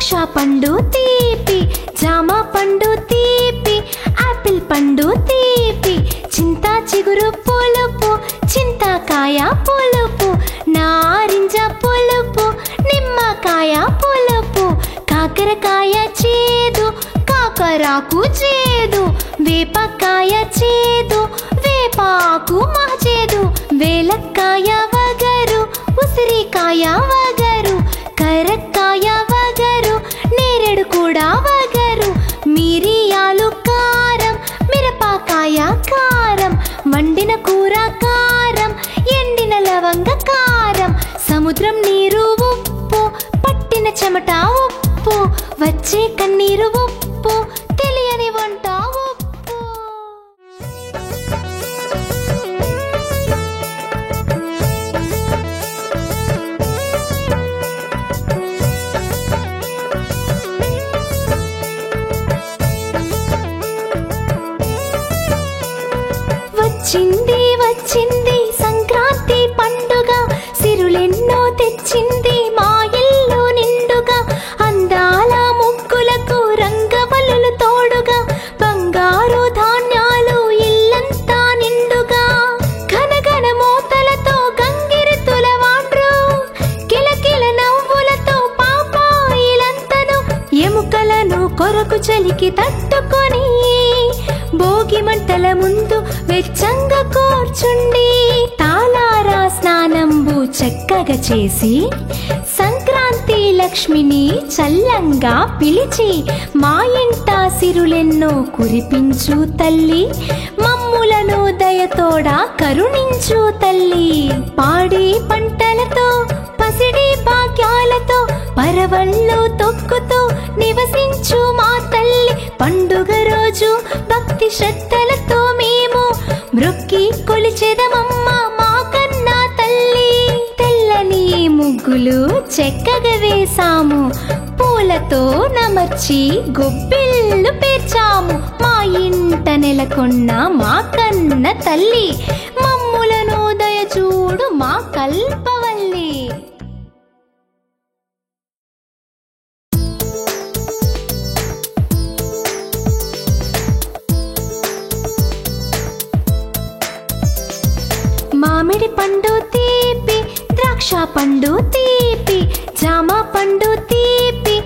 ద్రాక్ష పండు తీపి, జామ పండు తీపి, ఆపిల్ పండు తీపి, చింత చిగురు పులుపు, చింతకాయ పులుపు, నారింజ పులుపు, నిమ్మకాయ పులుపు, కాకరకాయ చేదు, కాకరాకు చేదు, వేపకాయ చేదు, వేపాకు మహచేదు, వేలక్కాయ వగరు, ఉసిరికాయ వగరు, కరక్కాయ వగరు, నేరేడు కూడా వగరు, మిరియాలు కారం, మిరపకాయ కారం, వండిన కూర కారం, ఎండిన లవంగ కారం, సముద్రం నీరు ఉప్పు, పట్టిన చెమట ఉప్పు, వచ్చే కన్నీరు ఉప్పు, తెలియని వంట ఉప్పు. వచ్చింది వచ్చింది సంక్రాంతి పండుగ, సిరులెన్నో తెచ్చింది మా ఇల్లు నిండుగా, అందాల ముగ్గులకు రంగవల్లులు తోడుగా, బంగారు ధాన్యాలు ఇల్లంతా నిండుగా, ఘనఘన మోతలతో గంగిరెద్దుల వాడ్రు, కిలకిల నవ్వులతో పాపాయిలంతను, ఎముకలను కొరకు చలికి తట్టుకొని భోగి మంటల ముందు వెచ్చంగా కూర్చుండి, తాళారా స్నానంబు చక్కగా చేసి, సంక్రాంతి లక్ష్మిని చల్లంగా పిలిచి, మా ఇంట సిరులెన్నో కురిపించు తల్లి, మమ్ములను దయతోడా కరుణించు తల్లి. పాడి పంటలతో పసిడి భాగ్యాలతో పరవళ్ళు తొక్కుతూ నివసించు మా తల్లి, పండుగ రోజు భక్తి శ్రద్ధలతో మేము మ్రొక్కి కొలిచెదమమ్మ మా కన్నా తల్లి. తెల్లని ముగ్గులు చక్కగా వేసాము, పూలతో నమర్చి గొబ్బిళ్ళు పేర్చాము, మా ఇంట నెలకొన్న మా కన్న తల్లి, మమ్ములను దయచూడు మా కల్పవల్లి. మామిడి పండు తీపి, ద్రాక్ష పండు తీపి, జామ పండు తీపి,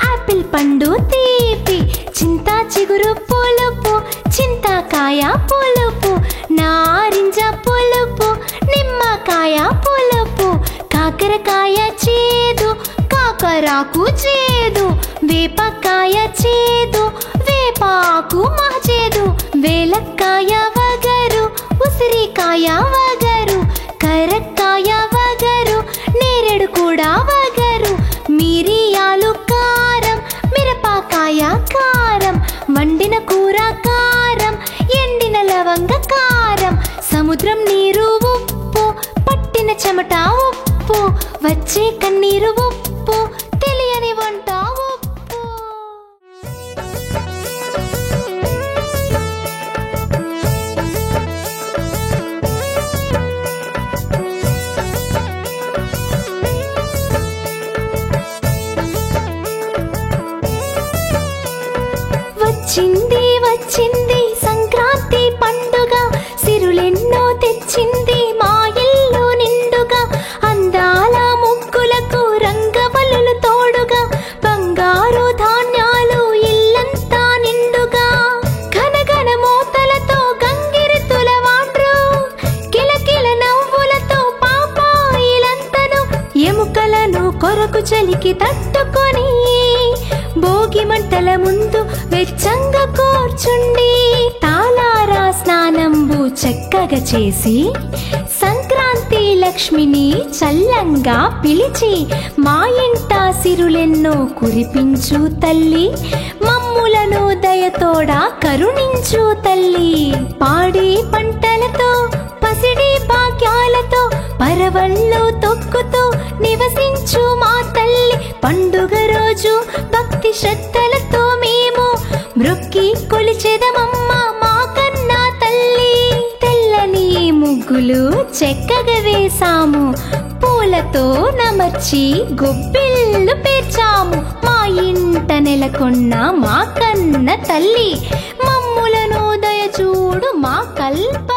ఆపిల్ పండు తీపి, చింత చిగురు పులుపు, చింతకాయ పులుపు, నారింజ పులుపు, నిమ్మకాయ పులుపు, కాకరకాయ చేదు, కాకరాకు చేదు, వేపకాయ చేదు, వేపాకు మహచేదు, వేలక్కాయ వగరు, ఉసిరికాయ వగరు, కరక్కాయ వగరు, నేరేడు కూడా వగరు, మిరియాలు కారం, మిరపకాయ కారం, వండిన కూర కారం, ఎండిన లవంగ కారం, సముద్రం నీరు ఉప్పు, పట్టిన చెమట ఉప్పు, వచ్చే కన్నీరు ఉప్పు, తెలియని వంట ఉప్పు. వచ్చింది వచ్చింది సంక్రాంతి పండుగ, సిరులెన్నో తెచ్చింది మా ఇల్లు నిండుగా, అందాల ముగ్గులకు రంగవల్లులు తోడుగా, బంగారు ధాన్యాలు ఇల్లంతా నిండుగా, ఘనఘన మోతలతో గంగిరెద్దుల వాడ్రు, కిలకిల నవ్వులతో పాపాయిలంతను, ఎముకలను కొరకు చలికి తట్టుకొని భోగి మంటల ముందు వెచ్చంగా కూర్చుండి, తాళారా స్నానంబు చక్కగా చేసి, సంక్రాంతి లక్ష్మిని చల్లంగా పిలిచి, మా ఇంట సిరులెన్నో కురిపించు తల్లి, మమ్ములను దయతోడా కరుణించు తల్లి. పాడి పంటలతో పసిడి భాగ్యాలతో పరవళ్ళు తొక్కుతూ నివసించు మా తల్లి, పండుగ రోజు భక్తి శ్రద్ధలతో మేము మ్రొక్కి కొలిచెదమమ్మ మా కన్నా తల్లి. తెల్లని ముగ్గులు చక్కగా వేసాము, పూలతో నమర్చి గొబ్బిళ్ళు పేర్చాము, మా ఇంట నెలకొన్న మా కన్న తల్లి, మమ్ములను దయచూడు మా కల్ప